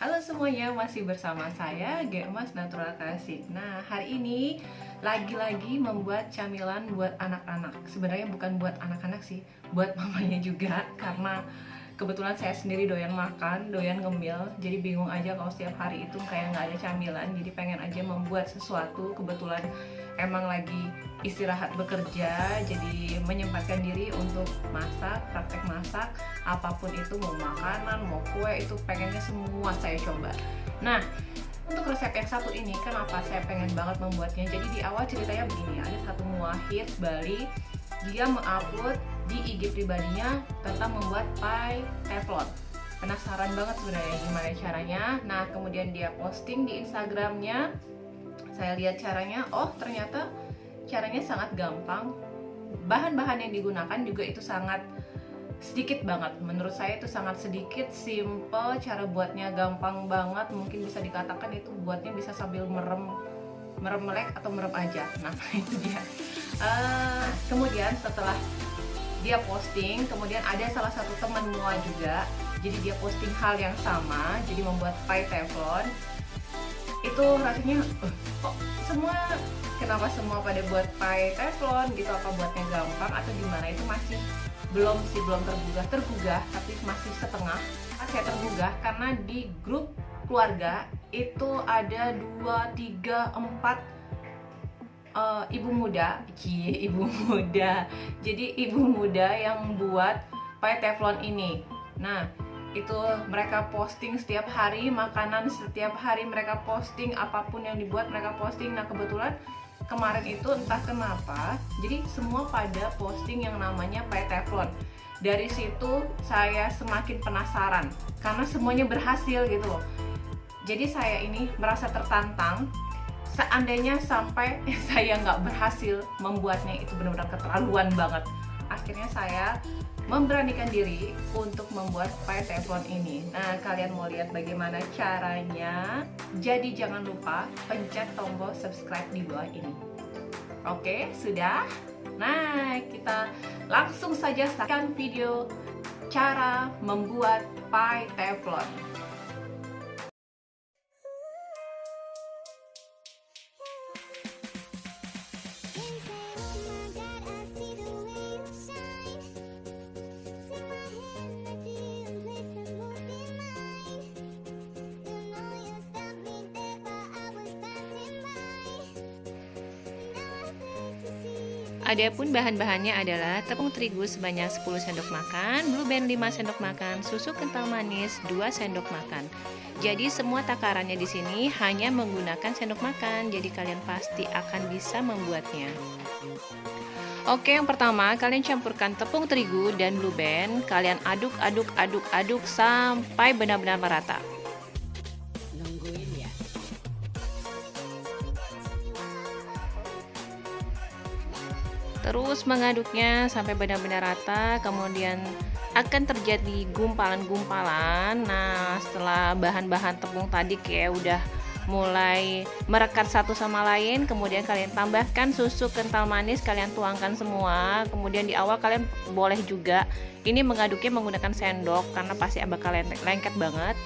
Halo semuanya, masih bersama saya Gemas Natural Kasih. Nah, hari ini lagi-lagi membuat camilan buat anak-anak. Sebenarnya bukan buat anak-anak sih, buat mamanya juga. Karena kebetulan saya sendiri doyan makan, doyan ngemil. Jadi bingung aja kalau setiap hari itu kayak nggak ada camilan. Jadi pengen aja membuat sesuatu. Kebetulan emang lagi istirahat bekerja, jadi menyempatkan diri untuk masak, praktek masak, apapun itu, mau makanan, mau kue, itu pengennya semua saya coba. Nah, untuk resep yang satu ini, kenapa saya pengen banget membuatnya? Jadi di awal ceritanya begini, ada satu muahid Bali, dia mengupload di IG pribadinya tentang membuat pie teflon. Penasaran banget sebenarnya gimana caranya. Nah, kemudian dia posting di Instagramnya. Saya lihat caranya, oh ternyata caranya sangat gampang. Bahan-bahan yang digunakan juga itu sangat sedikit banget. Menurut saya itu sangat sedikit, simple, cara buatnya gampang banget. Mungkin bisa dikatakan itu buatnya bisa sambil merem melek atau merem aja. Nah, itu dia. Kemudian setelah dia posting, kemudian ada salah satu teman Mua juga. Jadi dia posting hal yang sama, jadi membuat pie teflon. Itu rasanya kok kenapa semua pada buat pie teflon gitu, apa buatnya gampang atau gimana, itu masih belum tergugah tapi masih setengah. Saya tergugah karena di grup keluarga itu ada 2, 3, 4 ibu muda. Jadi ibu muda yang buat pie teflon ini. Nah, itu mereka posting setiap hari, makanan setiap hari mereka posting, apapun yang dibuat mereka posting. Nah, kebetulan kemarin itu entah kenapa, jadi semua pada posting yang namanya pie teflon. Dari situ saya semakin penasaran karena semuanya berhasil gitu loh. Jadi saya ini merasa tertantang. Seandainya sampai saya nggak berhasil membuatnya, itu benar-benar keterlaluan banget. Akhirnya saya memberanikan diri untuk membuat pie teflon ini. Nah, kalian mau lihat bagaimana caranya? Jadi jangan lupa pencet tombol subscribe di bawah ini. Oke, sudah? Nah, kita langsung saja saksikan video cara membuat pie teflon. Adapun bahan-bahannya adalah tepung terigu sebanyak 10 sendok makan, Blue Band 5 sendok makan, susu kental manis 2 sendok makan. Jadi semua takarannya di sini hanya menggunakan sendok makan, jadi kalian pasti akan bisa membuatnya. Oke, yang pertama kalian campurkan tepung terigu dan Blue Band, kalian aduk sampai benar-benar merata. Terus mengaduknya sampai benar-benar rata, kemudian akan terjadi gumpalan-gumpalan. Nah, setelah bahan-bahan tepung tadi kayak udah mulai merekat satu sama lain, kemudian kalian tambahkan susu kental manis, kalian tuangkan semua. Kemudian di awal kalian boleh juga ini mengaduknya menggunakan sendok karena pasti bakal lengket banget.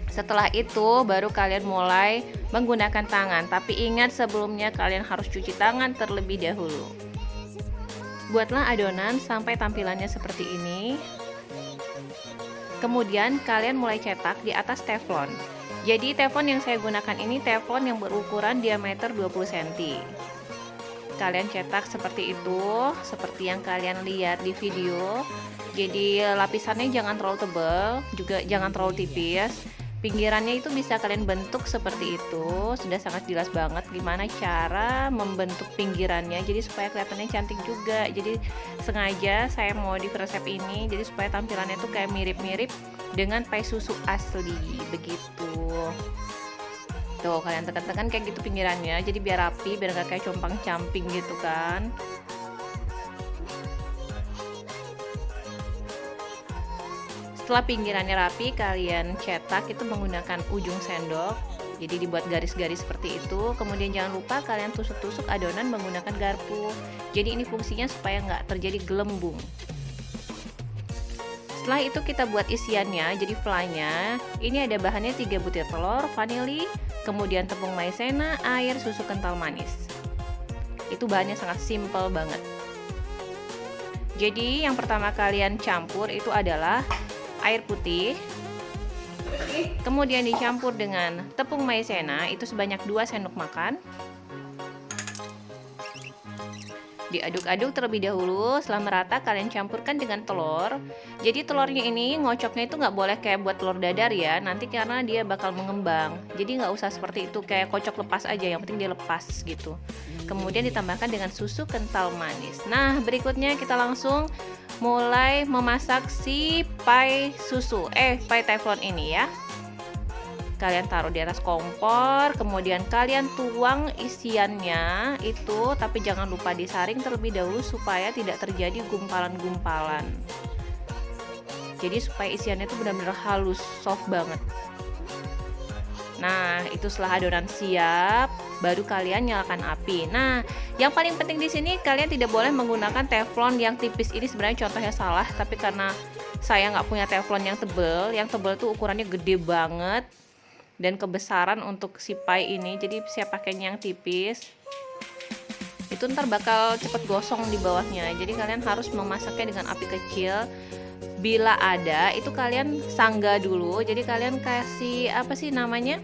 Setelah itu baru kalian mulai menggunakan tangan, tapi ingat sebelumnya kalian harus cuci tangan terlebih dahulu. Buatlah adonan sampai tampilannya seperti ini. Kemudian kalian mulai cetak di atas teflon. Jadi teflon yang saya gunakan ini teflon yang berukuran diameter 20 cm. Kalian cetak seperti itu, seperti yang kalian lihat di video. Jadi lapisannya jangan terlalu tebal, juga jangan terlalu tipis. Pinggirannya itu bisa kalian bentuk seperti itu. Sudah sangat jelas banget gimana cara membentuk pinggirannya, jadi supaya kelihatannya cantik juga. Jadi sengaja saya modif resep ini jadi supaya tampilannya itu kayak mirip-mirip dengan pie susu asli begitu. Tuh, kalian tekan-tekan kayak gitu pinggirannya, jadi biar rapi, biar gak kayak compang-camping gitu kan. Setelah pinggirannya rapi, kalian cetak itu menggunakan ujung sendok. Jadi dibuat garis-garis seperti itu. Kemudian jangan lupa kalian tusuk-tusuk adonan menggunakan garpu. Jadi ini fungsinya supaya nggak terjadi gelembung. Setelah itu kita buat isiannya, jadi flynya. Ini ada bahannya 3 butir telur, vanili, kemudian tepung maizena, air, susu kental manis. Itu bahannya sangat simple banget. Jadi yang pertama kalian campur itu adalah air putih, kemudian dicampur dengan tepung maizena itu sebanyak 2 sendok makan. Diaduk-aduk terlebih dahulu. Setelah merata kalian campurkan dengan telur. Jadi telurnya ini ngocoknya itu nggak boleh kayak buat telur dadar ya, nanti karena dia bakal mengembang. Jadi nggak usah seperti itu kayak kocok lepas aja, yang penting dia lepas gitu. Kemudian ditambahkan dengan susu kental manis. Nah berikutnya kita langsung mulai memasak si pai pai teflon ini ya. Kalian taruh di atas kompor, kemudian kalian tuang isiannya itu, tapi jangan lupa disaring terlebih dahulu supaya tidak terjadi gumpalan-gumpalan. Jadi supaya isiannya itu benar-benar halus, soft banget. Nah, itu setelah adonan siap, baru kalian nyalakan api. Nah, yang paling penting di sini kalian tidak boleh menggunakan teflon yang tipis. Ini sebenarnya contohnya salah, tapi karena saya nggak punya teflon yang tebel tuh ukurannya gede banget. Dan kebesaran untuk si pai ini, jadi saya pakainya yang tipis. Itu ntar bakal cepet gosong di bawahnya. Jadi kalian harus memasaknya dengan api kecil. Bila ada, itu kalian sangga dulu. Jadi kalian kasih apa sih namanya?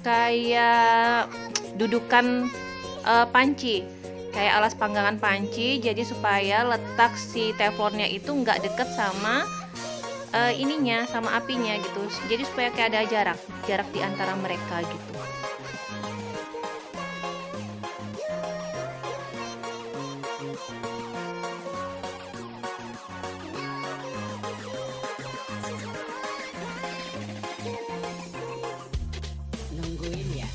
Kayak dudukan panci, kayak alas panggangan panci. Jadi supaya letak si teflonnya itu nggak deket sama ininya, sama apinya gitu. Jadi supaya kayak ada jarak di antara mereka gitu. Nungguin ya.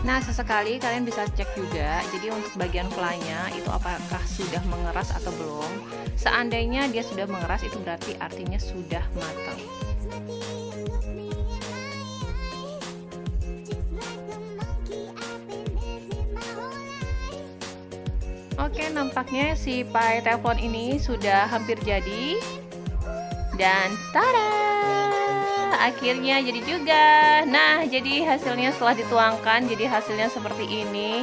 Nah, sesekali kalian bisa cek juga. Jadi untuk bagian fly-nya itu apakah sudah mengeras atau belum. Seandainya dia sudah mengeras, itu berarti artinya sudah matang. Oke, nampaknya si pai teflon ini sudah hampir jadi. Dan tada! Akhirnya jadi juga. Nah, jadi hasilnya setelah dituangkan, jadi hasilnya seperti ini.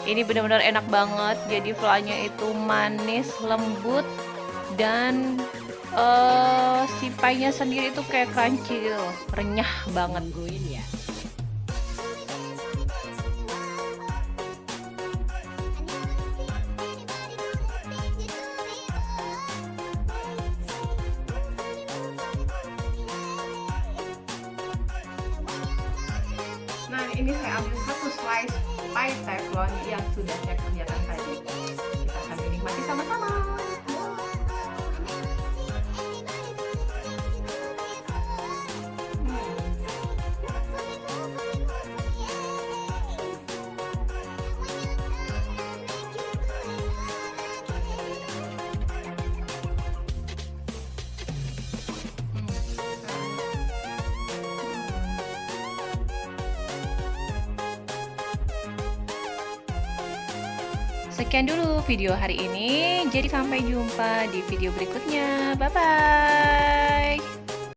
Ini benar-benar enak banget. Jadi fly-nya itu manis, lembut, dan si pie-nya sendiri itu kayak crunchy gitu, renyah banget. Nungguin ya. Nah, ini saya ambil satu slice pai teflon yang sudah saya kerjakan tadi. Kita akan menikmati sama-sama. Sekian dulu video hari ini. Jadi sampai jumpa di video berikutnya. Bye bye.